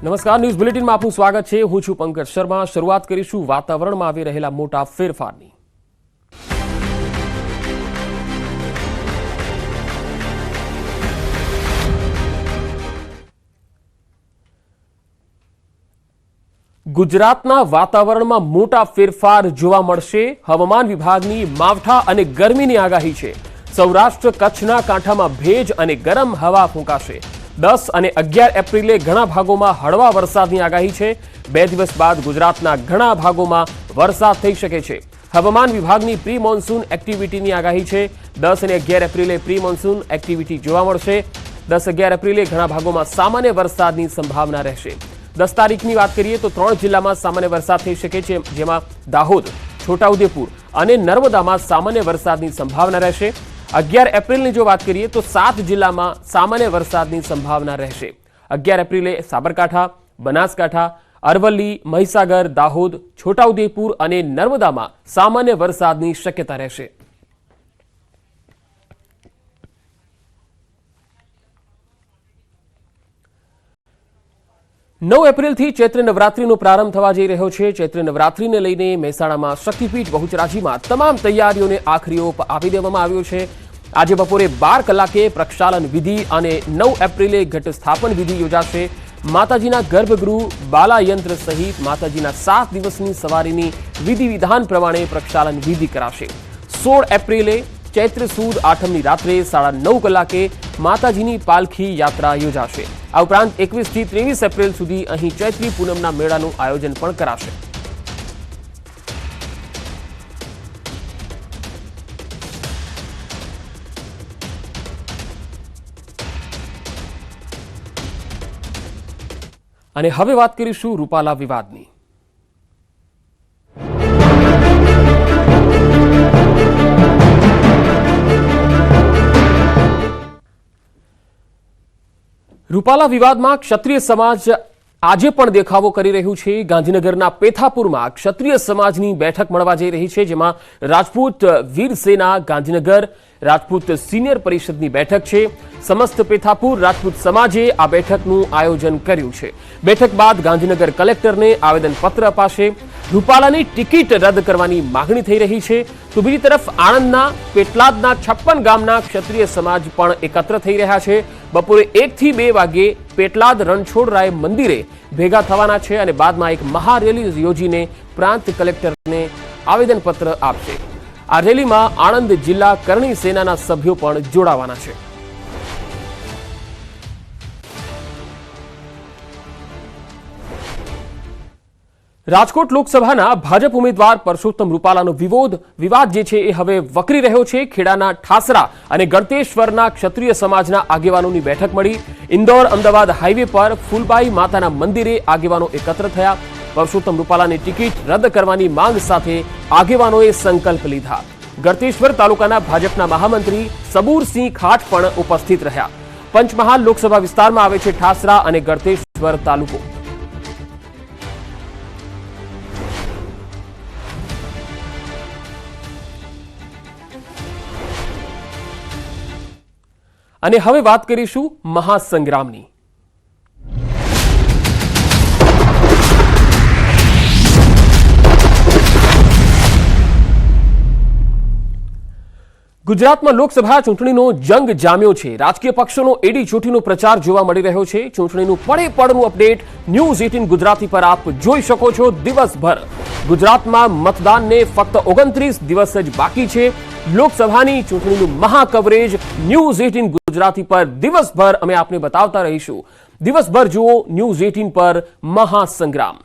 નમસ્કાર, ન્યૂઝ બુલેટિનમાં આપનું સ્વાગત છે. હું છું પંકજ શર્મા. શરૂઆત કરીશું વાતાવરણમાં આવી રહેલા મોટા ફેરફારની. ગુજરાતના વાતાવરણમાં મોટા ફેરફાર જોવા મળશે. હવામાન વિભાગની માવઠા અને ગરમીની આગાહી છે. સૌરાષ્ટ્ર કચ્છના કાંઠામાં ભેજ અને ગરમ હવા ફૂંકાશે. 10 અને 11 એપ્રિલે ઘણા ભાગોમાં હળવા વરસાદની આગાહી છે. 2 દિવસ બાદ ગુજરાતના ઘણા ભાગોમાં વરસાદ થઈ શકે છે. હવામાન વિભાગની પ્રી મોન્સૂન એક્ટિવિટીની આગાહી છે. 10 અને 11 એપ્રિલે પ્રી મોન્સૂન એક્ટિવિટી જોવા મળશે. 10-11 એપ્રિલે ઘણા ભાગોમાં સામાન્ય વરસાદની સંભાવના રહેશે. 10 તારીખની વાત કરીએ તો 3 જિલ્લામાં સામાન્ય વરસાદ થઈ શકે છે, જેમાં દાહોદ, છોટાઉદેપુર અને નર્મદામાં સામાન્ય વરસાદની સંભાવના રહેશે. 11 એપ્રિલની જો વાત કરીએ તો 7 જિલ્લામાં સામાન્ય વરસાદની સંભાવના રહેશે. 11 એપ્રિલે સાબરકાંઠા, બનાસકાંઠા, અરવલ્લી, મહીસાગર, દાહોદ, છોટાઉદેપુર અને નર્મદામાં સામાન્ય વરસાદની શક્યતા રહેશે. નવ એપ્રિલથી ચૈત્ર નવરાત્રીનો પ્રારંભ થવા જઈ રહ્યો છે. ચૈત્ર નવરાત્રીને લઈને મહેસાણામાં શક્તિપીઠ બહુચરાજીમાં તમામ તૈયારીઓને આખરી ઓપ આપી દેવામાં આવ્યો છે. આજે બપોરે 12 કલાકે પ્રક્ષાલન વિધિ અને 9 એપ્રિલે ઘટ સ્થાપન વિધિ યોજાશે. માતાજીના ગર્ભગૃહ, બાલાયંત્ર સહિત માતાજીના 7 દિવસની સવારીની વિધિ વિધાન પ્રમાણે પ્રક્ષાલન વિધિ કરાશે. 16 એપ્રિલે ચૈત્ર સુદ આઠમની રાત્રે 9:30 કલાકે માતાજીની પાલખી યાત્રા યોજાશે. આ ઉપરાંત 21 થી 23 એપ્રિલ સુધી અહીં ચૈત્રી પૂનમના મેળાનું આયોજન પણ કરાશે. અને હવે વાત કરીશું રૂપાલા વિવાદની. રૂપાલા વિવાદમાં ક્ષત્રિય સમાજ આજે પણ દેખાવો કરી રહ્યું છે. ગાંધીનગરના પેથાપુરમાં ક્ષત્રિય સમાજની બેઠક મળવા જઈ રહી છે, જેમાં રાજપૂત વીર સેના ગાંધીનગર રાજપૂત સિનિયર પરિષદની બેઠક છે. સમસ્ત પેથાપુર રાજપૂત સમાજે આ બેઠકનું આયોજન કર્યું છે. બેઠક બાદ ગાંધીનગર કલેક્ટરને આવેદનપત્ર અપાશે. રૂપાલાની ટિકિટ રદ કરવાની માગણી થઈ રહી છે. તો બીજી તરફ આણંદના પેટલાદના 56 ગામના ક્ષત્રિય સમાજ પણ એકત્ર થઈ રહ્યા છે. બપોરે 1 થી 2 વાગે પેટલાદ રણછોડરાય મંદિરે ભેગા થવાના છે અને બાદમાં એક મહારેલી યોજીને પ્રાંત કલેક્ટરને આવેદનપત્ર આપશે. આ રેલીમાં આણંદ જિલ્લા કરણી સેનાના સભ્યો પણ જોડાવાના છે. રાજકોટ લોકસભાના ભાજપ ઉમેદવાર પરસોત્તમ રૂપાલાનો વિવાદ જે છે એ હવે વકરી રહ્યો છે. ખેડાના ઠાસરા અને ગળતેશ્વરના ક્ષત્રિય સમાજના આગેવાનોની બેઠક મળી. ઇન્દોર અમદાવાદ હાઈવે પર ફૂલબાઈ માતાના મંદિરે આગેવાનો એકત્ર થયા. પરસોત્તમ રૂપાલાની ટિકિટ રદ કરવાની માંગ સાથે આગેવાનોએ સંકલ્પ લીધા. ગળતેશ્વર તાલુકાના ભાજપના મહામંત્રી સબુરસિંહ ખાટ પણ ઉપસ્થિત રહ્યા. પંચમહાલ લોકસભા વિસ્તારમાં આવે છે ઠાસરા અને ગળતેશ્વર તાલુકો. અને હવે વાત કરીશું મહાસંગ્રામની. ગુજરાતમાં લોકસભા ચૂંટણીનો જંગ જામ્યો છે. રાજકીય પક્ષોનો એડી ચોટીનો પ્રચાર જોવા મળી રહ્યો છે. ચૂંટણીનું પડે પડનું અપડેટ ન્યૂઝ 18 ગુજરાતી પર આપ જોઈ શકો છો. દિવસભર ગુજરાતમાં મતદાનને ફક્ત 29 દિવસ જ બાકી છે. લોકસભાની ચૂંટણીનું મહા કવરેજ ન્યૂઝ 18 ગુજરાતી પર દિવસભર અમે આપને બતાવતા રહીશું. દિવસભર જુઓ ન્યૂઝ 18 પર મહાસંગ્રામ.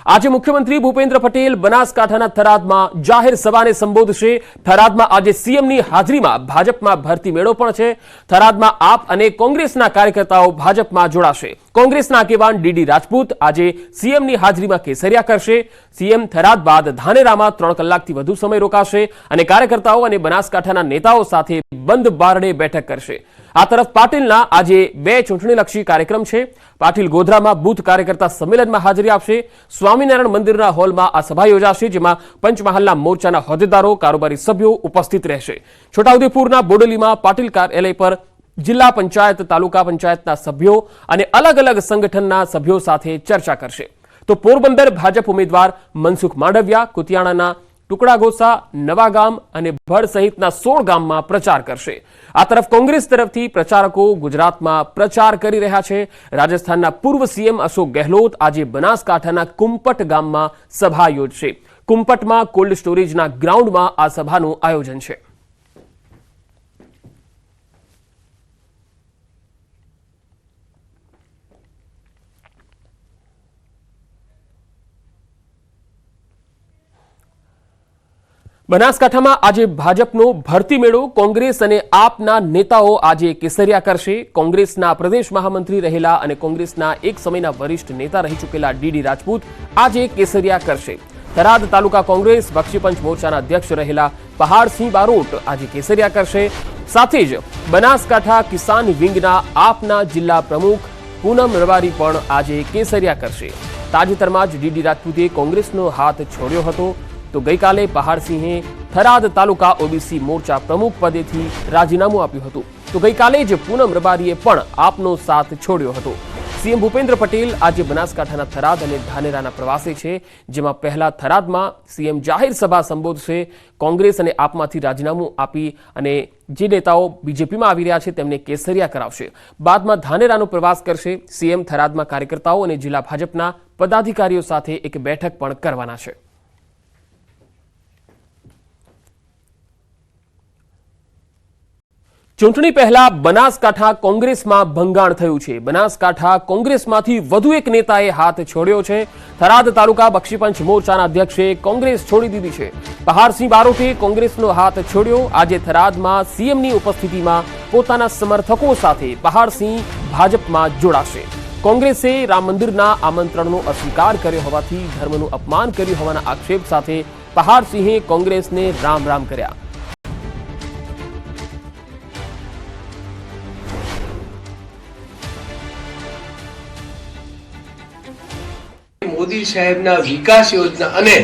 આજે મુખ્યમંત્રી ભૂપેન્દ્ર પટેલ બનાસકાંઠાના થરાદમાં જાહેર સભાને સંબોધશે. થરાદમાં આજે સીએમની હાજરીમાં ભાજપમાં ભરતી મેળો પણ છે. થરાદમાં આપ અને કોંગ્રેસના કાર્યકર્તાઓ ભાજપમાં જોડાશે. કોંગ્રેસના આગેવાન ડીડી રાજપૂત આજે સીએમની હાજરીમાં કેસરિયા કરશે. સીએમ થરાદ બાદ ધાનેરામાં 3 કલાકથી વધુ સમય રોકાશે અને કાર્યકર્તાઓ અને બનાસકાંઠાના નેતાઓ સાથે બંધ બારણે બેઠક કરશે. આ તરફ પાટીલના આજે 2 ચૂંટણીલક્ષી કાર્યક્રમ છે. પાટીલ ગોધરામાં બૂથ કાર્યકર્તા સંમેલનમાં હાજરી આપશે. સ્વામિનારાયણ મંદિરના હોલમાં આ સભા યોજાશે, જેમાં પંચમહાલના મોરચાના હોદ્દેદારો, કારોબારી સભ્યો ઉપસ્થિત રહેશે. છોટાઉદેપુરના બોડેલીમાં પાટીલ કાર્યાલય પર જિલ્લા પંચાયત, તાલુકા પંચાયતના સભ્યો અને અલગ અલગ સંગઠનના સભ્યો સાથે ચર્ચા કરશે. તો પોરબંદર ભાજપ ઉમેદવાર મનસુખ માંડવિયા કુતિયાણાના ટુકડાગોસા, નવાગામ અને ભડ સહિતના 16 ગામમાં પ્રચાર કરશે. આ તરફ કોંગ્રેસ તરફથી પ્રચારકો ગુજરાતમાં પ્રચાર કરી રહ્યા છે. રાજસ્થાનના પૂર્વ સીએમ અશોક ગેહલોત આજે બનાસકાંઠાના કુંપટ ગામમાં સભા યોજશે. કુંપટમાં કોલ્ડ સ્ટોરેજના ગ્રાઉન્ડમાં આ સભાનું આયોજન છે. બનાસકાંઠામાં આજે ભાજપનો ભરતી મેળો. કોંગ્રેસ અને આપના નેતાઓ આજે કેસરિયા કરશે. કોંગ્રેસના પ્રદેશ મહામંત્રી રહેલા અને કોંગ્રેસના એક સમયના વરિષ્ઠ નેતા રહી ચૂકેલા ડીડી રાજપૂત આજે કેસરિયા કરશે. થરાદ તાલુકા કોંગ્રેસ બક્ષીપંચ મોરચાના અધ્યક્ષ રહેલા પહાડસિંહ બારોટ આજે કેસરિયા કરશે. સાથે જ બનાસકાંઠા કિસાન વિંગના આપના જિલ્લા પ્રમુખ પૂનમ રબારી પણ આજે કેસરિયા કરશે. તાજેતરમાં જ ડીડી રાજપૂતે કોંગ્રેસનો હાથ છોડ્યો હતો. તો ગઈકાલે પહાડસિંહે થરાદ તાલુકા ઓબીસી મોરચા પ્રમુખ પદેથી રાજીનામું આપ્યું હતું. તો ગઈકાલે જ પૂનમ રબારીએ પણ આપનો સાથ છોડ્યો હતો. સીએમ ભૂપેન્દ્ર પટેલ આજે બનાસકાંઠાના થરાદ અને ધાનેરાના પ્રવાસે છે, જેમાં પહેલા થરાદમાં સીએમ જાહેર સભા સંબોધશે. કોંગ્રેસ અને આપમાંથી રાજીનામું આપી અને જે નેતાઓ બીજેપીમાં આવી રહ્યા છે તેમને કેસરિયા કરાવશે. બાદમાં ધાનેરાનો પ્રવાસ કરશે. સીએમ થરાદમાં કાર્યકર્તાઓ અને જિલ્લા ભાજપના પદાધિકારીઓ સાથે એક બેઠક પણ કરવાના છે. ચૂંટણી પહેલા બનાસકાંઠા કોંગ્રેસમાં ભંગાણ થયું છે. બનાસકાંઠા કોંગ્રેસમાંથી વધુ એક નેતાએ હાથ છોડ્યો છે. થરાદ તાલુકા બક્ષીપંચ મોરચાના અધ્યક્ષે કોંગ્રેસ છોડી દીધી છે. પહાડસિંહ બારોટે કોંગ્રેસનો હાથ છોડ્યો. આજે થરાદમાં સીએમની ઉપસ્થિતિમાં પોતાના સમર્થકો સાથે પહાડસિંહ ભાજપમાં જોડાશે. કોંગ્રેસે રામ મંદિરના આમંત્રણનો અસ્વીકાર કર્યો હોવાથી ધર્મનું અપમાન કર્યું હોવાના આક્ષેપ સાથે પહાડસિંહે કોંગ્રેસને રામ રામ કર્યા. મોદી સાહેબના વિકાસ યોજના અને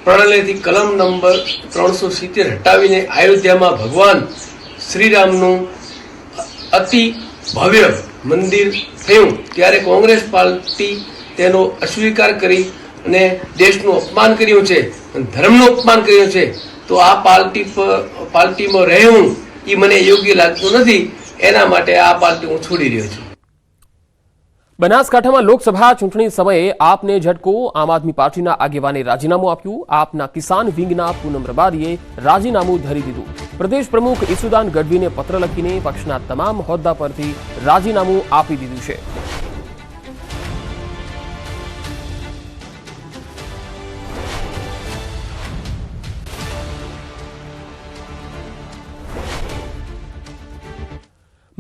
પ્રણયથી કલમ નંબર 370 હટાવીને અયોધ્યામાં ભગવાન શ્રીરામનું અતિ ભવ્ય મંદિર થયું ત્યારે કોંગ્રેસ પાર્ટી તેનો અસ્વીકાર કરી અને દેશનું અપમાન કર્યું છે, ધર્મનું અપમાન કર્યું છે. તો આ પાર્ટીમાં રહેવું એ મને યોગ્ય લાગતું નથી. એના માટે આ પાર્ટી હું છોડી રહ્યો છું. બનાસકાંઠામાં લોકસભા ચૂંટણી સમયે આપને ઝટકો. આમ આદમી પાર્ટીના આગેવાને રાજીનામું આપ્યું. આપના કિસાન વિંગના પૂનમ રબારીએ રાજીનામું ધરી દીધું. પ્રદેશ પ્રમુખ ઈસુદાન ગઢવીને પત્ર લખીને પક્ષના તમામ હોદ્દા પરથી રાજીનામું આપી દીધું છે.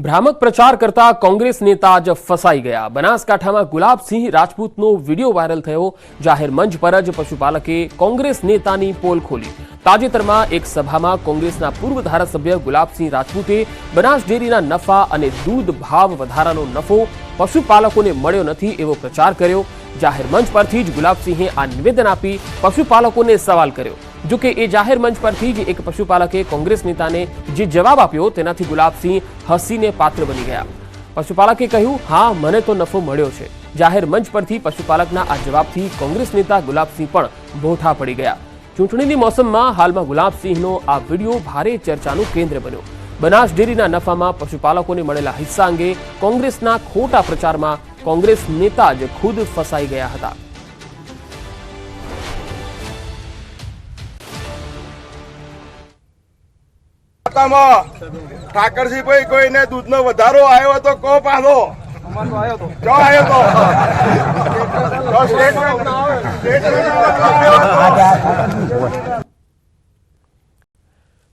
ભ્રામક પ્રચાર કરતા કોંગ્રેસ નેતા જ ફસાઈ ગયા. બનાસકાંઠામાં ગુલાબસિંહ રાજપૂતનો વિડીયો વાયરલ થયો. જાહેર મંચ પર જ પશુપાલકે કોંગ્રેસ નેતાની પોલ ખોલી. તાજેતરમાં એક સભામાં કોંગ્રેસના પૂર્વ ધારાસભ્ય ગુલાબસિંહ રાજપૂતે બનાસ ડેરીના નફા અને દૂધ ભાવ વધારાનો નફો પશુપાલકોને મળ્યો નથી એવો પ્રચાર કર્યો. જાહેર મંચ પરથી જ ગુલાબસિંહે આ નિવેદન આપી પશુપાલકોને સવાલ કર્યો. જોકે એ જાહેર મંચ પરથી જ એક પશુપાલકે કોંગ્રેસ નેતાને જે જવાબ આપ્યો તેનાથી ગુલાબસિંહ હસીને પાત્ર બની ગયા. પશુપાલકે કહ્યું, હા મને તો નફો મળ્યો છે. જાહેર મંચ પરથી પશુપાલકના આ જવાબથી કોંગ્રેસ નેતા ગુલાબસિંહ પણ બોઠા પડી ગયા. ચૂંટણીની મોસમમાં હાલમાં ગુલાબસિંહનો આ વિડીયો ભારે ચર્ચાનું કેન્દ્ર બન્યો. બનાસ ડેરીના નફામાં પશુપાલકોને મળેલા હિસ્સા અંગે કોંગ્રેસના ખોટા પ્રચારમાં કોંગ્રેસ નેતા જ ખુદ ફસાઈ ગયા હતા. ઠાકરસિંહભાઈ કોઈને દૂધનો વધારો આવ્યો તો કો પાછો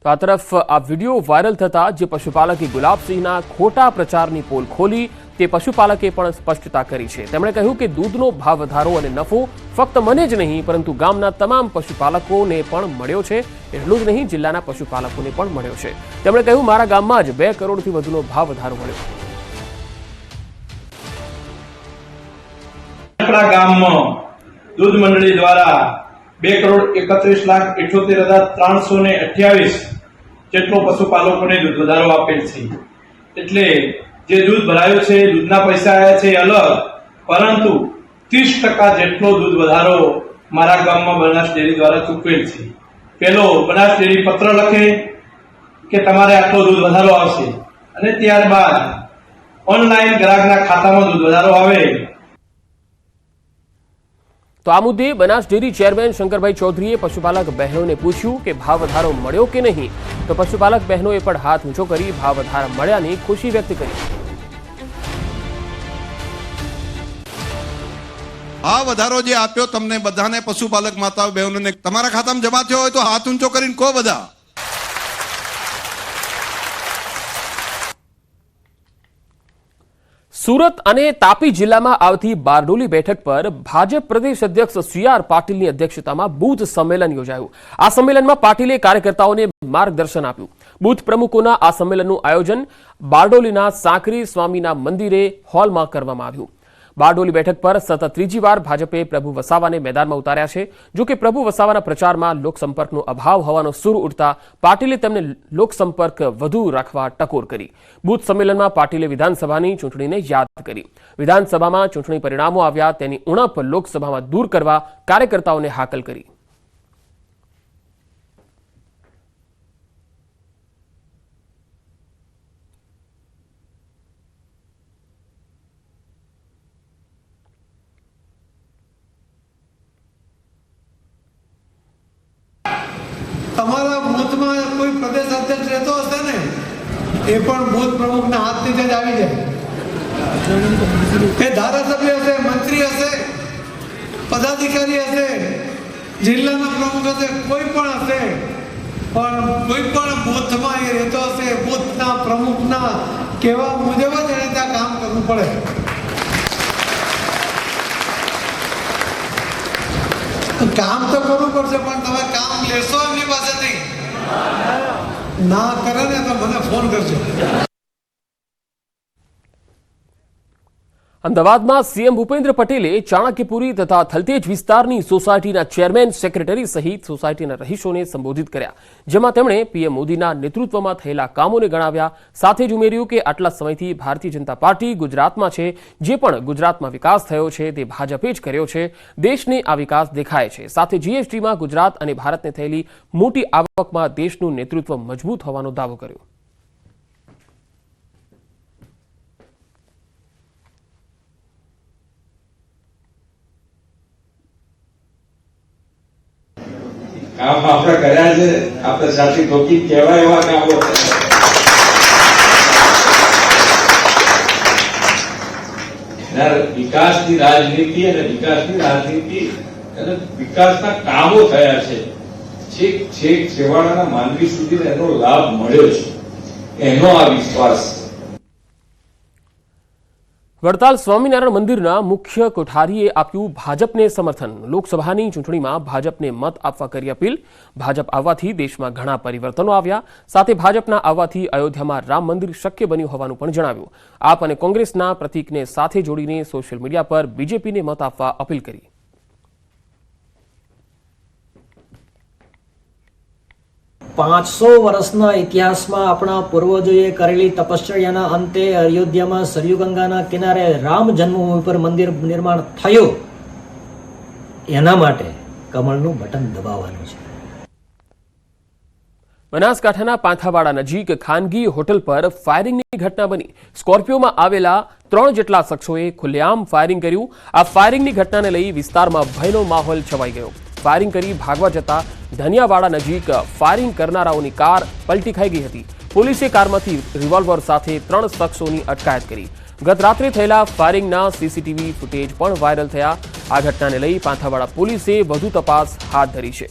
તો આ તરફ આ વિડીયો વાયરલ થતા જે પશુપાલકે ગુલાબસિંહના ખોટા પ્રચારની પોલ ખોલી તે પશુપાલકે પણ સ્પષ્ટતા કરી છે. તેમણે કહ્યું કે દૂધનો ભાવ વધારો અને નફો ફક્ત મને જ નહીં પરંતુ ગામના તમામ પશુપાલકોને પણ મળ્યો છે. એટલું જ નહીં જિલ્લાના પશુપાલકોને પણ મળ્યો છે. તેમણે કહ્યું મારા ગામમાં જ 2 કરોડથી વધુનો ભાવ વધારો મળ્યો. ગામમાં દૂધ મંડળી દ્વારા 2,31,78,328 જેટલો પશુપાલકોને દૂધ વધારો આપેલ છે. એટલે જે દૂધ ભરાયું છે, દૂધના પૈસા આવ્યા છે એ અલગ, પરંતુ 30% જેટલો દૂધ વધારો મારા ગામમાં બનાસ ડેરી દ્વારા ચૂકવેલ છે. પેલો બનાસ ડેરી પત્ર લખે કે તમારે આટલો દૂધ વધારો આવશે, અને ત્યારબાદ ઓનલાઈન ગ્રાહકના ખાતામાં દૂધ વધારો આવે. તો આ મુદ્દે બનાસ ડેરી ચેરમેન શંકરભાઈ ચૌધરીએ પશુપાલક બહેનોને પૂછ્યું કે ભાવ વધારો મળ્યો કે નહીં, તો પશુપાલક બહેનોએ પણ હાથ ઊંચો કરી ભાવ વધારા મળ્યાની ખુશી વ્યક્ત કરી. આ વધારો જે આપ્યો તમને બધાને, પશુપાલક માતાઓ બહેનોને, તમારા ખાતામાં જમા થયો હોય તો હાથ ઊંચો કરીને કહો બધા. સુરત અને તાપી જિલ્લામાં આવતી બારડોલી બેઠક પર ભાજપ પ્રદેશ અધ્યક્ષ CR પાટીલની અધ્યક્ષતામાં બૂથ સંમેલન યોજાયું. આ સંમેલનમાં પાટીલે કાર્યકર્તાઓને માર્ગદર્શન આપ્યું. બૂથ પ્રમુખોના આ સંમેલનનું આયોજન બારડોલીના સાંકરી સ્વામીના મંદિરે હોલમાં કરવામાં આવ્યું. બારડોલી બેઠક પર સતત ત્રીજી વાર ભાજપે પ્રભુ વસાવાને મેદાનમાં ઉતાર્યા છે. જો કે પ્રભુ વસાવાના પ્રચારમાં લોકસંપર્કનો અભાવ હોવાનો સૂર ઉઠતા પાટીલે તેમને લોકસંપર્ક વધુ રાખવા ટકોર કરી. બૂથ સંમેલનમાં પાટીલે વિધાનસભાની ચૂંટણીને યાદ કરી. વિધાનસભામાં ચૂંટણી પરિણામો આવ્યા તેની ઉણપ લોકસભામાં દૂર કરવા કાર્યકર્તાઓને હાકલ કરી. તમારા બૂથમાં કોઈ પ્રદેશ અધ્યક્ષ રહેતો હશે ને, એ પણ બૂથ પ્રમુખના હાથ નીચે જ આવી જાય. એ ધારાસભ્ય હશે, મંત્રી હશે, પદાધિકારી હશે, જિલ્લાના પ્રમુખ હશે, કોઈ પણ હશે, પણ કોઈ પણ બૂથમાં એ રહેતો હશે, બૂથના પ્રમુખના કહેવા મુજબ જ એને ત્યાં કામ કરવું પડે. કામ તો કરવું પડશે, પણ તમે કામ લેશો એમની પાસેથી, ના કરે ને તો મને ફોન કરજો. અમદાવાદમાં સીએમ ભૂપેન્દ્ર પટેલે ચાણક્યપુરી તથા થલતેજ વિસ્તારની સોસાયટીના ચેરમેન, સેક્રેટરી સહિત સોસાયટીના રહીશોને સંબોધિત કર્યા, જેમાં તેમણે પીએમ મોદીના નેતૃત્વમાં થયેલા કામોને ગણાવ્યા. સાથે જ ઉમેર્યું કે આટલા સમયથી ભારતીય જનતા પાર્ટી ગુજરાતમાં છે, જે પણ ગુજરાતમાં વિકાસ થયો છે તે ભાજપે જ કર્યો છે. દેશને આ વિકાસ દેખાય છે. સાથે જીએસટીમાં ગુજરાત અને ભારતને થયેલી મોટી આવકમાં દેશનું નેતૃત્વ મજબૂત હોવાનો દાવો કર્યો. કામ આપણે કર્યા છે, આપણે સાચી ધોકી કહેવાય એવા કામો કર્યા. વિકાસની રાજનીતિ અને વિકાસની રાજનીતિ અને વિકાસના કામો થયા છે. છેક છેક છેવાડાના માનવી સુધી એનો લાભ મળ્યો છે, એનો આ વિશ્વાસ. વડતાલ સ્વામિનારાયણ મંદિરના મુખ્ય કોઠારીએ આપ્યું ભાજપને સમર્થન. લોકસભાની ચૂંટણીમાં ભાજપને મત આપવા કરી અપીલ. ભાજપ આવવાથી દેશમાં ઘણા પરિવર્તનો આવ્યા. સાથે ભાજપના આવવાથી અયોધ્યામાં રામ મંદિર શક્ય બન્યું હોવાનું પણ જણાવ્યું. આપ અને કોંગ્રેસના પ્રતીકને સાથે જોડીને સોશિયલ મીડિયા પર બીજેપીને મત આપવા અપીલ કરી. પાંચસો વર્ષના ઇતિહાસમાં આપણા પૂર્વજોએ કરેલી તપશ્ચર્યાના અંતે અયોધ્યામાં સરયુ ગંગાના કિનારે રામ જન્મભૂમિ પર મંદિર નિર્માણ થયું. એના માટે કમળનું બટન દબાવવાનું છે. બનાસકાંઠાના પાંથાવાડા નજીક ખાનગી હોટલ પર ફાયરિંગની ઘટના બની. સ્કોર્પિયોમાં આવેલા 3 જેટલા શખ્સોએ ખુલ્લેઆમ ફાયરિંગ કર્યું. આ ફાયરિંગની ઘટનાને લઈ વિસ્તારમાં ભયનો માહોલ છવાઈ ગયો. ફાયરિંગ કરી ભાગવા જતા ધનિયાવાડા નજીક ફાયરિંગ કરનારાઓની કાર પલટી ખાઈ ગઈ હતી. પોલીસે કારમાંથી રિવોલ્વર સાથે 3 શખ્સોની અટકાયત કરી. ગત રાત્રે થયેલા ફાયરિંગના સીસીટીવી ફૂટેજ પણ વાયરલ થયા. આ ઘટનાને લઈ પાંથાવાડા પોલીસે વધુ તપાસ હાથ ધરી છે.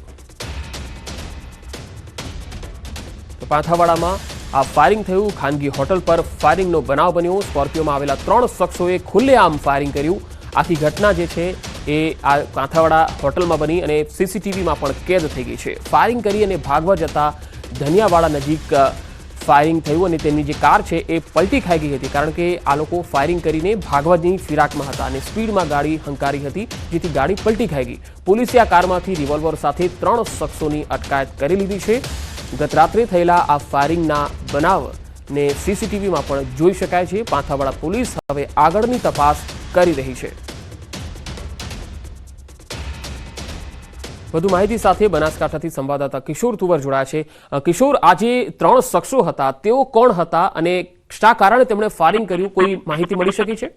પાંથાવાડામાં આ ફાયરિંગ થયું. ખાનગી હોટલ પર ફાયરિંગનો બનાવ બન્યો. સ્કોર્પિયોમાં આવેલા 3 શખ્સોએ ખુલ્લેઆમ ફાયરિંગ કર્યું. આખી ઘટના જે છે એ આ પાંથાવાડા હોટલમાં બની અને સીસીટીવીમાં પણ કેદ થઈ ગઈ છે. ફાયરિંગ કરી અને ભાગવા જતા ધનિયાવાડા નજીક ફાયરિંગ થયું અને તેમની જે કાર છે એ પલટી ખાઈ ગઈ હતી, કારણ કે આ લોકો ફાયરિંગ કરીને ભાગવાની ફિરાકમાં હતા અને સ્પીડમાં ગાડી હંકારી હતી, જેથી ગાડી પલટી ખાઈ ગઈ. પોલીસે આ કારમાંથી રિવોલ્વર સાથે 3 શખ્સોની અટકાયત કરી લીધી છે. ગત રાત્રે થયેલા આ ફાયરિંગના બનાવ ને સીસીટીવીમાં પણ જોઈ શકાય છે. પાંથાવાડા પોલીસ હવે આગળની તપાસ કરી રહી છે. વધુ માહિતી સાથે બનાસકાંઠાથી સંવાદદાતા કિશોર તુવર જોડાયા છે. કિશોર, આજે 3 શખ્સો હતા, તેઓ કોણ હતા અને શા કારણે તેમણે ફાયરિંગ કર્યું, કોઈ માહિતી મળી શકી છે?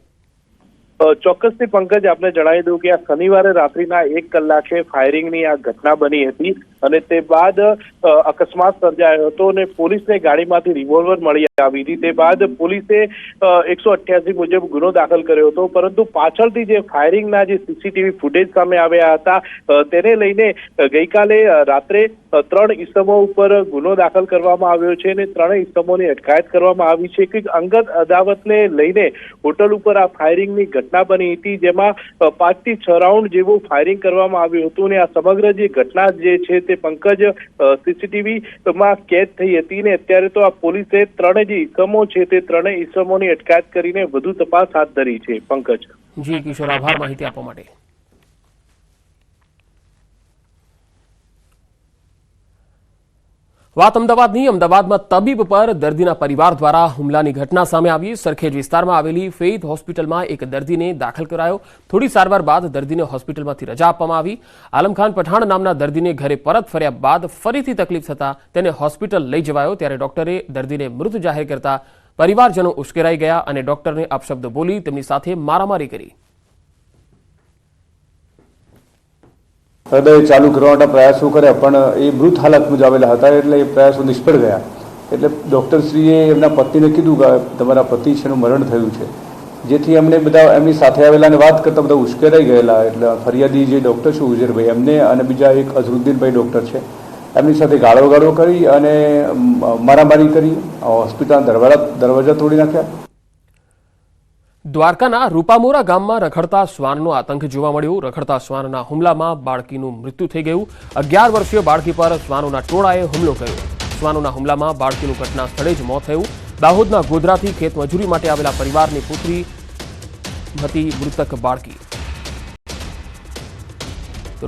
ચોક્કસથી પંકજ, આપને જણાવી દઉં કે આ શનિવારે રાત્રિના 1 કલાકે ફાયરિંગની આ ઘટના બની હતી અને તે બાદ અકસ્માત સર્જાયો હતો અને પોલીસને ગાડીમાંથી રિવોલ્વર મળી આવી હતી. તે બાદ પોલીસે 188 મુજબ ગુનો દાખલ કર્યો હતો, પરંતુ પાછળથી જે ફાયરિંગના જે સીસીટીવી ફૂટેજ સામે આવ્યા હતા તેને લઈને ગઈકાલે રાત્રે 3 ઈસમો ઉપર ગુનો દાખલ કરવામાં આવ્યો છે અને 3 ઈસમોની અટકાયત કરવામાં આવી છે. કે અંગત અદાવતને લઈને હોટલ ઉપર આ ફાયરિંગની ઘટના બની હતી, જેમાં 5 થી 6 રાઉન્ડ જેવું ફાયરિંગ કરવામાં આવ્યું હતું અને આ સમગ્ર જે ઘટના જે છે તે પંકજ સીસીટીવીમાં કેદ થઈ હતી ને અત્યારે તો આ પોલીસે 3 જે ઈસમો છે તે 3 ઈસમોની અટકાયત કરીને વધુ તપાસ હાથ ધરી છે. પંકજ. જી કિશોર, આભાર માહિતી આપવા માટે. વાત અમદાવાદની. અમદાવાદમાં તબીબ પર દર્દીના પરિવાર દ્વારા હુમલાની ઘટના સામે આવી. સરખેજ વિસ્તારમાં આવેલી ફેઇથ હોસ્પિટલમાં એક દર્દીને દાખલ કરાયો. થોડી સારવાર બાદ દર્દીને હોસ્પિટલમાંથી રજા આપવામાં આવી. આલમખાન પઠાણ નામના દર્દીને ઘરે પરત ફર્યા બાદ ફરીથી તકલીફ થતા તેને હોસ્પિટલ લઈ જવાયો, ત્યારે ડોક્ટરે દર્દીને મૃત જાહેર કરતા પરિવારજનો ઉશ્કેરાઈ ગયા અને ડોક્ટરને અપશબ્દ બોલી તેમની સાથે મારામારી કરી. હૃદય ચાલુ કરવા માટે પ્રયાસો કર્યા પણ એ મૃત હાલતમાં જ આવેલા હતા, એટલે એ પ્રયાસો નિષ્ફળ ગયા. એટલે ડૉક્ટરશ્રીએ એમના પત્નીને કીધું કે તમારા પતિ છે એનું મરણ થયું છે, જેથી એમને બધા એમની સાથે આવેલાને વાત કરતાં બધા ઉશ્કેરાઈ ગયેલા. એટલે ફરિયાદી જે ડૉક્ટર છે ઉઝેરભાઈ, એમને અને બીજા એક અઝરુદ્દીનભાઈ ડૉક્ટર છે, એમની સાથે ગાળો કરી અને મારામારી કરી. હોસ્પિટલના દરવાજા તોડી નાખ્યા. દ્વારકાના રૂપામોરા ગામમાં રખડતા શ્વાનનો આતંક જોવા મળ્યો. રખડતા શ્વાનના હુમલામાં બાળકીનું મૃત્યુ થઈ ગયું. 11 વર્ષીય બાળકી પર શ્વાનોના ટોળાએ હુમલો કર્યો. શ્વાનોના હુમલામાં બાળકીનું ઘટના સ્થળે જ મોત થયું. દાહોદના ગોધરાથી ખેતમજૂરી માટે આવેલા પરિવારની પુત્રી હતી મૃતક બાળકી.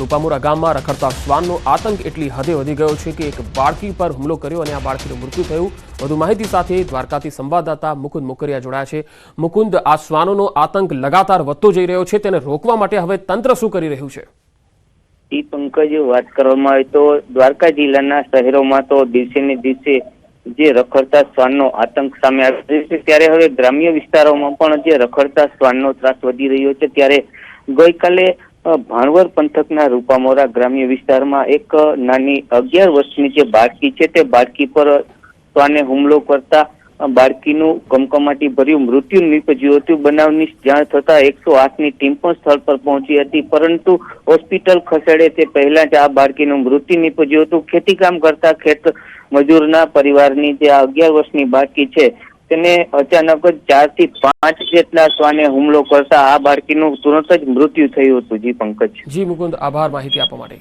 રૂપામોરા ગામમાં રખડતા શ્વાનનો આતંક એટલી હદે વધી ગયો છે કે એક બાળકી પર હુમલો કર્યો અને આ બાળકીનું મૃત્યુ થયું. વધુ માહિતી સાથે દ્વારકાથી સંવાદદાતા મુકુંદ મોકરિયા જોડાયા છે. મુકુંદ, આ શ્વાનોનો આતંક લગાતાર વધતો જઈ રહ્યો છે, તેને રોકવા માટે હવે તંત્ર શું કરી રહ્યું છે? પંકજ, વાત કરવામાં આવે તો દ્વારકા જિલ્લાના શહેરોમાં તો દિવસે ને દિવસે જે રખડતા શ્વાનનો આતંક સામે આવી રહ્યો છે, ત્યારે હવે ગ્રામ્ય વિસ્તારોમાં પણ જે રખડતા શ્વાનનો ત્રાસ વધી રહ્યો છે. ત્યારે ગઈકાલે ભાણવર પંથકના રૂપામોરા ગ્રામ્ય વિસ્તારમાં એક નાની 11 વર્ષની જે બાળકી છે તે બાળકી પર શ્વાને હુમલો કરતા બાળકીનું કમકમાટી ભર્યું મૃત્યુ નીપજ્યું હતું. બનાવની જાણ થતા 108ની ટીમ પણ સ્થળ પર પહોંચી હતી, પરંતુ હોસ્પિટલ ખસેડે તે પહેલા જ આ બાળકીનું મૃત્યુ નીપજ્યું હતું. ખેતીકામ કરતા ખેત મજૂરના પરિવારની જે આ 11 વર્ષની બાળકી છે તેને અચાનક જ 4 થી 5 જેટલા શ્વાને હુમલો કરતા આ બાળકીનું તુરંત જ મૃત્યુ થયું હતું. જી પંકજ. જી મુકુંદ, આભાર માહિતી આપવા માટે.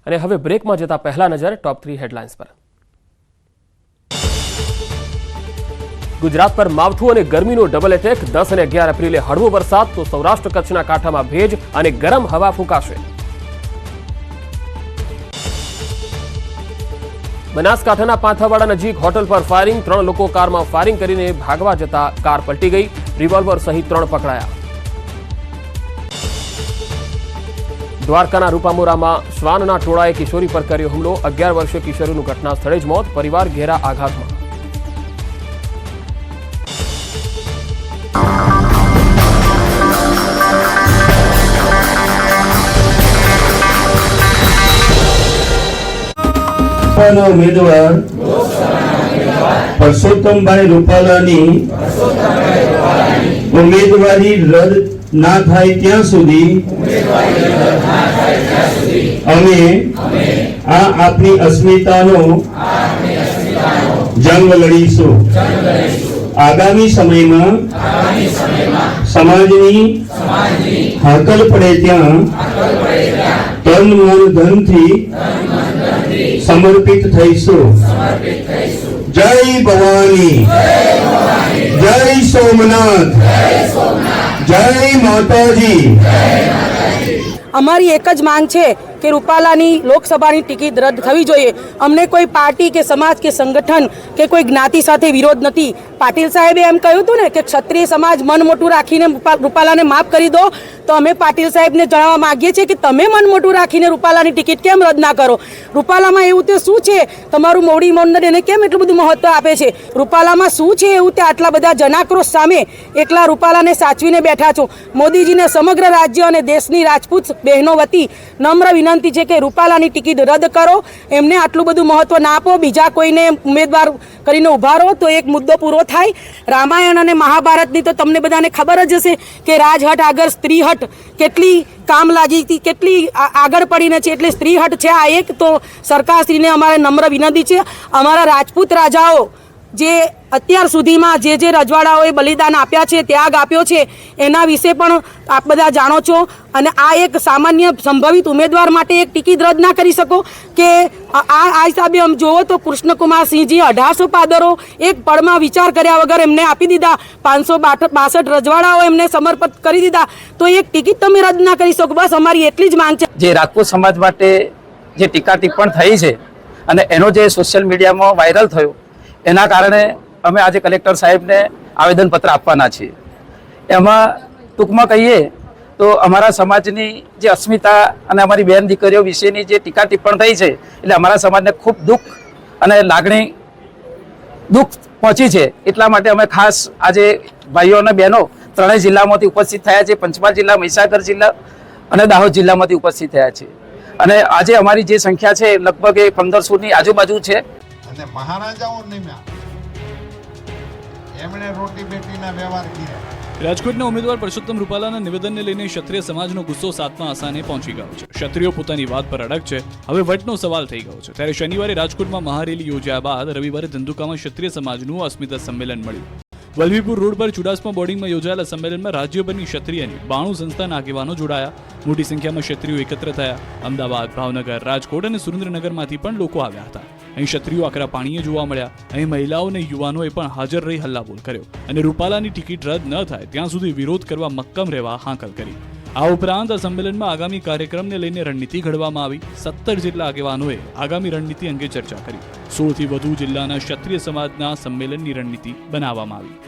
અને હવે બ્રેકમાં જતા પહેલા નજર ટોપ 3 હેડલાઇન્સ પર. ગુજરાત પર માવઠું અને ગરમીનો ડબલ એટેક. 10 અને 11 એપ્રિલે હળવો વરસાદ તો સૌરાષ્ટ્ર કચ્છના કાંઠામાં ભેજ અને ગરમ હવા ફૂંકાશે. બનાસકાંઠાના પાંથાવાડા નજીક હોટલ પર ફાયરિંગ. 3 લોકો કારમાં ફાયરિંગ કરીને ભાગવા જતા કાર પલટી ગઈ. રિવોલ્વર સહિત 3 પકડાયા. દ્વારકાના રૂપામોરામાં શ્વાનના ટોળાએ કિશોરી પર કર્યો હુમલો. 11 વર્ષીય કિશોરીનું ઘટના સ્થળે જ મોત. પરિવાર ઘેરા આઘાતમાં. ઉમેદવાર પરસોત્તમભાઈ રૂપાલાની ઉમેદવારી રદ ના થાય ત્યાં સુધી અમે આ આપની અસ્મિતાનો જંગ લડીશું. આગામી સમયમાં સમાજની હાકલ પડે ત્યાં તન મન ધનથી સમર્પિત થઈશું. જય ભવાની, જય સોમનાથ, જય માતાજી. અમારી એક જ માંગ છે કે રૂપાલાની લોકસભાની ટિકિટ રદ થવી જોઈએ. અમને કોઈ પાર્ટી કે સમાજ કે સંગઠન કે કોઈ જ્ઞાતિ સાથે વિરોધ નથી. પાટીલ સાહેબે એમ કહ્યું હતું ને કે ક્ષત્રિય સમાજ મન મોટું રાખીને રૂપાલાને માફ કરી દો, તો અમે પાટીલ સાહેબને જણાવવા માંગીએ છીએ કે તમે મન મોટું રાખીને રૂપાલાની ટિકિટ કેમ રદ ના કરો? રૂપાલામાં એવું તે શું છે? તમારું મોવડી મોંડલ એને કેમ એટલું બધું મહત્વ આપે છે? રૂપાલામાં શું છે એવું તે આટલા બધા જનાક્રોશ સામે એકલા રૂપાલાને સાચવીને બેઠા છો? મોદીજીને સમગ્ર રાજ્ય અને દેશની રાજપૂત બહેનો વતી નમ્ર વિનંતી છે કે રૂપાલાની ટિકિટ રદ કરો. એમને આટલું બધું મહત્વ ના આપો. બીજા કોઈને ઉમેદવાર કરીને ઉભા રહો તો એક મુદ્દો પૂરો થાય. રામાયણ અને મહાભારતની તો તમને બધાને ખબર જ હશે કે રાજહટ આગળ સ્ત્રીહટ કેટલી કામ લાગી હતી, કેટલી આગળ પડીને છે. એટલે સ્ત્રીહટ છે આ એક. તો સરકારશ્રીને અમારે નમ્ર વિનંતી છે, અમારા રાજપૂત રાજાઓ જે અત્યાર સુધીમાં જે રજવાડાઓએ બલિદાન આપ્યા છે, ત્યાગ આપ્યો છે, એના વિશે પણ આપ બધા જાણો છો. અને આ એક સામાન્ય સંભવિત ઉમેદવાર માટે એક ટિકિટ રદ ના કરી શકો કે આ હિસાબે આમ જોવો તો કૃષ્ણકુમાર સિંહજી 1800 પાદરો એક પળમાં વિચાર કર્યા વગર એમને આપી દીધા. 562 રજવાડાઓ એમને સમર્પિત કરી દીધા. તો એક ટિકિટ તમે રદ ના કરી શકો. બસ અમારી એટલી જ માંગ છે. જે રાજપૂત સમાજ માટે જે ટીકા ટિપ્પણ થઈ છે અને એનો જે સોશિયલ મીડિયામાં વાયરલ થયો, એના કારણે અમે આજે કલેક્ટર સાહેબને આવેદનપત્ર આપવાના છીએ. એમાં ટૂંકમાં કહીએ તો અમારા સમાજની જે અસ્મિતા અને અમારી બહેન દીકરીઓ વિશેની જે ટીકા ટિપ્પણ થઈ છે, એટલે અમારા સમાજને ખૂબ દુઃખ અને દુઃખ પહોંચી છે. એટલા માટે અમે ખાસ આજે ભાઈઓ અને બહેનો ત્રણેય જિલ્લામાંથી ઉપસ્થિત થયા છે. પંચમહાલ જિલ્લા, મહીસાગર જિલ્લા અને દાહોદ જિલ્લામાંથી ઉપસ્થિત થયા છે. અને આજે અમારી જે સંખ્યા છે લગભગ 1500ની આજુબાજુ છે. અને મહારાજાઓ નિમ્યા એમણે રોટી બેટીના વ્યવહાર કર્યા. રાજકોટના ઉમેદવાર પરસોત્તમ રૂપાલાના નિવેદનને લઈને ક્ષત્રિય સમાજનો ગુસ્સો 7મા આસાને પહોંચી ગયો છે. ક્ષત્રિયો પોતાની વાત પર અડગ છે. હવે વટનો સવાલ થઈ ગયો છે. ત્યારે શનિવારે રાજકોટમાં મહારેલી યોજ્યા બાદ રવિવારે ધંધુકામાં ક્ષત્રિય સમાજનું અસ્મિતા સંમેલન મળ્યું. વલભીપુર રોડ પર ચુડાસમા બોર્ડિંગમાં યોજાયેલા સંમેલનમાં રાજ્યભરની ક્ષત્રિયની 92 સંસ્થાના આગેવાનો જોડાયા. મોટી સંખ્યામાં ક્ષત્રિયો એકત્ર થયા. અમદાવાદ, ભાવનગર, રાજકોટ અને સુરેન્દ્રનગરમાંથી પણ લોકો આવ્યા હતા. અહીં ક્ષત્રિયો આકરા પાણીએ જોવા મળ્યા. અહીં મહિલાઓ અને યુવાનોએ પણ હાજર રહી હલ્લાબોલ કર્યો અને રૂપાલાની ટિકિટ રદ ન થાય ત્યાં સુધી વિરોધ કરવા મક્કમ રહેવા હાંકલ કરી. આ ઉપરાંત આ સંમેલનમાં આગામી કાર્યક્રમને લઈને રણનીતિ ઘડવામાં આવી. 17 જેટલા આગેવાનોએ આગામી રણનીતિ અંગે ચર્ચા કરી. 16થી વધુ જિલ્લાના ક્ષત્રિય સમાજના સંમેલનની રણનીતિ બનાવવામાં આવી.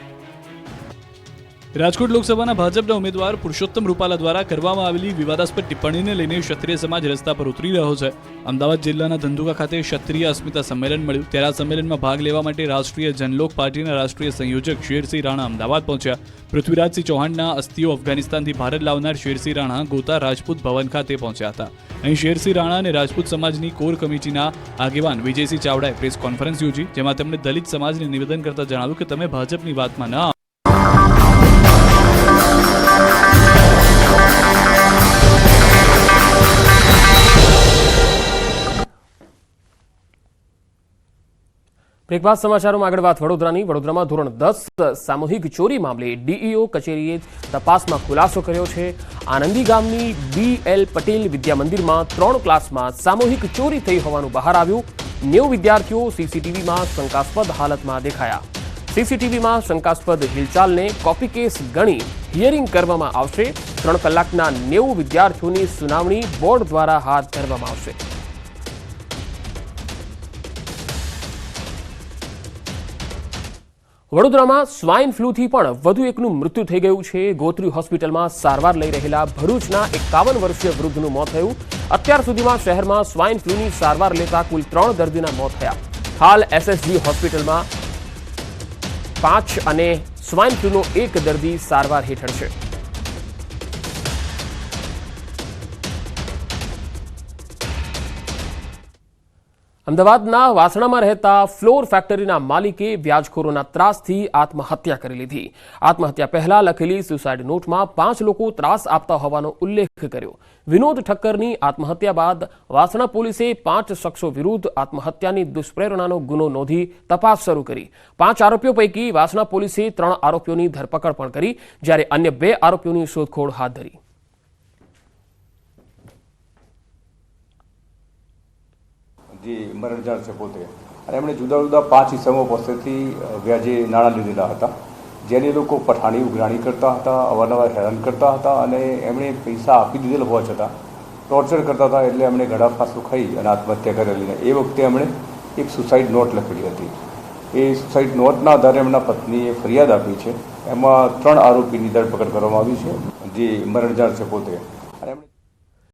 રાજકોટ લોકસભાના ભાજપના ઉમેદવાર પુરુષોત્તમ રૂપાલા દ્વારા કરવામાં આવેલી વિવાદાસ્પદ ટિપ્પણીને લઈને ક્ષત્રિય સમાજ રસ્તા પર ઉતરી રહ્યો છે. અમદાવાદ જિલ્લાના ધંધુકા ખાતે ક્ષત્રિય અસ્મિતા સંમેલન મળ્યું. ત્યારે આ સંમેલનમાં ભાગ લેવા માટે રાષ્ટ્રીય જનલોક પાર્ટીના રાષ્ટ્રીય સંયોજક શેરસિંહ રાણા અમદાવાદ પહોંચ્યા. પૃથ્વીરાજસિંહ ચૌહાણના અસ્થિઓ અફઘાનિસ્તાનથી ભારત લાવનાર શેરસિંહ રાણા ગોતા રાજપૂત ભવન ખાતે પહોંચ્યા હતા. અહીં શેરસિંહ રાણા અને રાજપૂત સમાજની કોર કમિટીના આગેવાન વિજયસિંહ ચાવડાએ પ્રેસ કોન્ફરન્સ યોજી, જેમાં તેમણે દલિત સમાજને નિવેદન કરતા જણાવ્યું કે તમે ભાજપની વાતમાં ન બ્રેકબાદ સમાચારોમાં આગળ વાત વડોદરાની. વડોદરામાં ધોરણ 10 સામૂહિક ચોરી મામલે ડીઈઓ કચેરીએ તપાસમાં ખુલાસો કર્યો છે. આનંદી ગામની BL પટેલ વિદ્યા મંદિરમાં 3 ક્લાસમાં સામૂહિક ચોરી થઈ હોવાનું બહાર આવ્યું. 90 વિદ્યાર્થીઓ સીસીટીવીમાં શંકાસ્પદ હાલતમાં દેખાયા. સીસીટીવીમાં શંકાસ્પદ હિલચાલને કોપી કેસ ગણી હિયરિંગ કરવામાં આવશે. 3 કલાકના 90 વિદ્યાર્થીઓની સુનાવણી બોર્ડ દ્વારા હાથ ધરવામાં આવશે. વડોદરામાં સ્વાઇન ફ્લૂથી પણ વધુ એકનું મૃત્યુ થઈ ગયું છે. ગોત્રી હોસ્પિટલમાં સારવાર લઈ રહેલા ભરૂચના 51 વર્ષીય વૃદ્ધનું મોત થયું. અત્યાર સુધીમાં શહેરમાં સ્વાઇન ફ્લૂની સારવાર લેતા કુલ 3 દર્દીના મોત થયા. હાલ SSG હોસ્પિટલમાં 5 અને સ્વાઇન ફ્લૂનો 1 દર્દી સારવાર હેઠળ છે. અમદાવાદના વાસણામાં રહેતા ફ્લોર ફેક્ટરીના માલિકે વ્યાજખોરોના ત્રાસથી આત્મહત્યા કરી લીધી. આત્મહત્યા પહેલા લખેલી સુસાઇડ નોટમાં 5 લોકો ત્રાસ આપતા હોવાનો ઉલ્લેખ કર્યો. વિનોદ ઠક્કરની આત્મહત્યા બાદ વાસણા પોલીસે 5 શખ્સો વિરુદ્ધ આત્મહત્યાની દુષ્પ્રેરણાનો ગુનો નોંધી તપાસ શરૂ કરી. 5 આરોપીઓ પૈકી વાસણા પોલીસે 3 આરોપીઓની ધરપકડ પણ કરી, જ્યારે અન્ય 2 આરોપીઓની શોધખોળ હાથ ધરી. જે મરણજાળ છે પોતે, અને એમણે જુદા જુદા 5 ઇસમો પાસેથી વ્યાજે નાણાં લીધેલા હતા. જેને લોકો પઠાણી ઉઘરાણી કરતા હતા, અવારનવાર હેરાન કરતા હતા અને એમણે પૈસા આપી દીધેલ હોવા છતાં ટોર્ચર કરતા હતા. એટલે એમણે ગળા ફાંસો ખાઈ અને આત્મહત્યા કરેલી. એ વખતે એમણે એક સુસાઇડ નોટ લખેલી હતી. એ સુસાઇડ નોટના આધારે એમના પત્નીએ ફરિયાદ આપી છે. એમાં 3 આરોપીની ધરપકડ કરવામાં આવી છે, જે મરણજાળ છે પોતે.